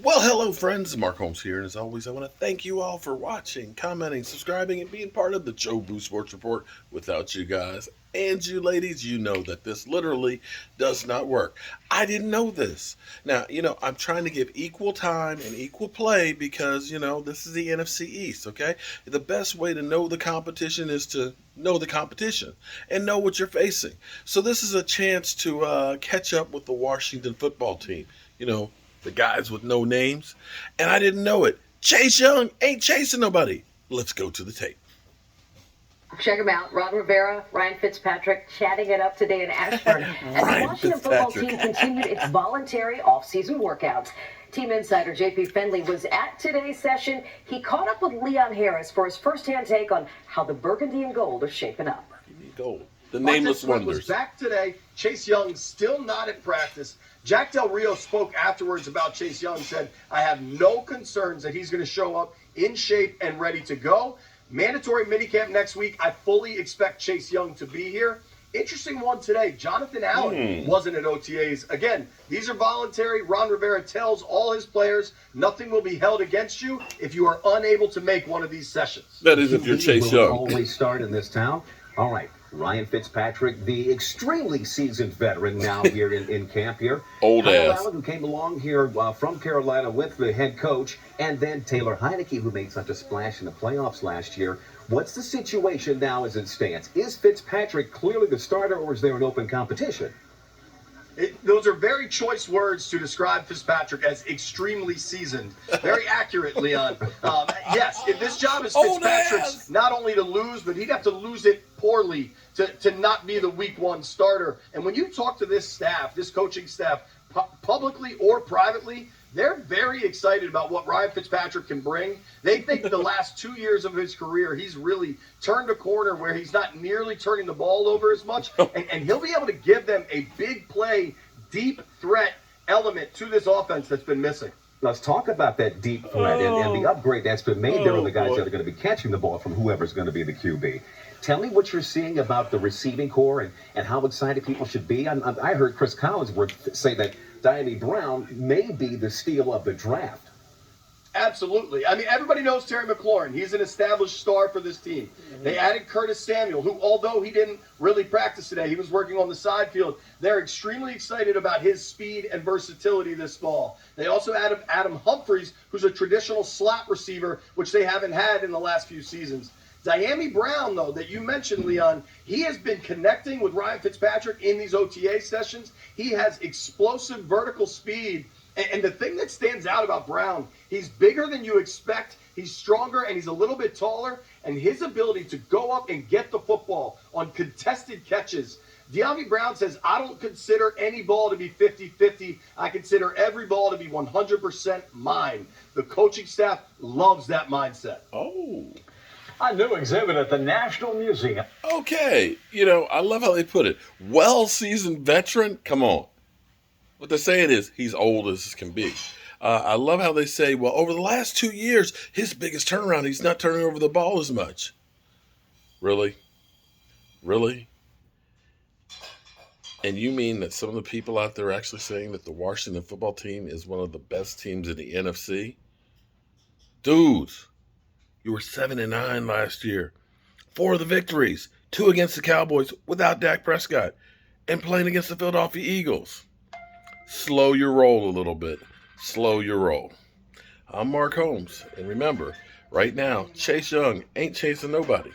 Well, hello, friends. Mark Holmes here, and as always, I want to thank you all for watching, commenting, subscribing, and being part of the Joe Boo Sports Report. Without you guys and you ladies, you know that this literally does not work. I didn't know this. Now, I'm trying to give equal time and equal play because, this is the NFC East, okay? The best way to know the competition is to know the competition and know what you're facing. So, this is a chance to catch up with the Washington football team. You know, the guys with no names, and I didn't know it. Chase Young ain't chasing nobody. Let's go to the tape. Check them out. Ron Rivera, Ryan Fitzpatrick chatting it up today in Ashford as the Washington football team continued its voluntary off-season workouts. Team insider J.P. Fenley was at today's session. He caught up with Leon Harris for his first-hand take on how the burgundy and gold are shaping up. Gold. The nameless wonders. Was back today. Chase Young still not at practice. Jack Del Rio spoke afterwards about Chase Young, said, I have no concerns that he's going to show up in shape and ready to go. Mandatory minicamp next week. I fully expect Chase Young to be here. Interesting one today. Jonathan Allen wasn't at OTAs. Again, these are voluntary. Ron Rivera tells all his players nothing will be held against you if you are unable to make one of these sessions. That is if you're Chase Young. Always start in this town. All right. Ryan Fitzpatrick, the extremely seasoned veteran now here in camp here. Old Kyle ass. Allen, who came along here from Carolina with the head coach, and then Taylor Heineke, who made such a splash in the playoffs last year. What's the situation now as it stands? Is Fitzpatrick clearly the starter, or is there an open competition? Those are very choice words to describe Fitzpatrick as extremely seasoned. Very accurate, Leon. Yes, if this job is Fitzpatrick's, not only to lose, but he'd have to lose it poorly to not be the week one starter. And when you talk to this staff, this coaching staff, publicly or privately, they're very excited about what Ryan Fitzpatrick can bring. They think the last 2 years of his career, he's really turned a corner where he's not nearly turning the ball over as much. And he'll be able to give them a big play, deep threat element to this offense that's been missing. Let's talk about that deep threat and the upgrade that's been made there on the guys that are going to be catching the ball from whoever's going to be the QB. Tell me what you're seeing about the receiving core and how excited people should be. I heard Chris Collinsworth say that Diami Brown may be the steal of the draft. Absolutely. I mean, everybody knows Terry McLaurin. He's an established star for this team. They added Curtis Samuel, who, although he didn't really practice today, he was working on the side field. They're extremely excited about his speed and versatility this fall. They also added Adam Humphries, who's a traditional slot receiver, which they haven't had in the last few seasons. Diami Brown, though, that you mentioned, Leon, he has been connecting with Ryan Fitzpatrick in these OTA sessions. He has explosive vertical speed. And the thing that stands out about Brown, he's bigger than you expect. He's stronger and he's a little bit taller. And his ability to go up and get the football on contested catches. Diami Brown says, I don't consider any ball to be 50-50. I consider every ball to be 100% mine. The coaching staff loves that mindset. Oh. A new exhibit at the National Museum. Okay. I love how they put it. Well-seasoned veteran? Come on. What they're saying is he's old as can be. I love how they say, well, over the last 2 years, his biggest turnaround, he's not turning over the ball as much. Really? Really? And you mean that some of the people out there are actually saying that the Washington football team is one of the best teams in the NFC? Dudes, you were 7-9 last year. 4 of the victories, 2 against the Cowboys without Dak Prescott, and playing against the Philadelphia Eagles. Slow your roll a little bit. Slow your roll. I'm Mark Holmes, and remember, right now, Chase Young ain't chasing nobody.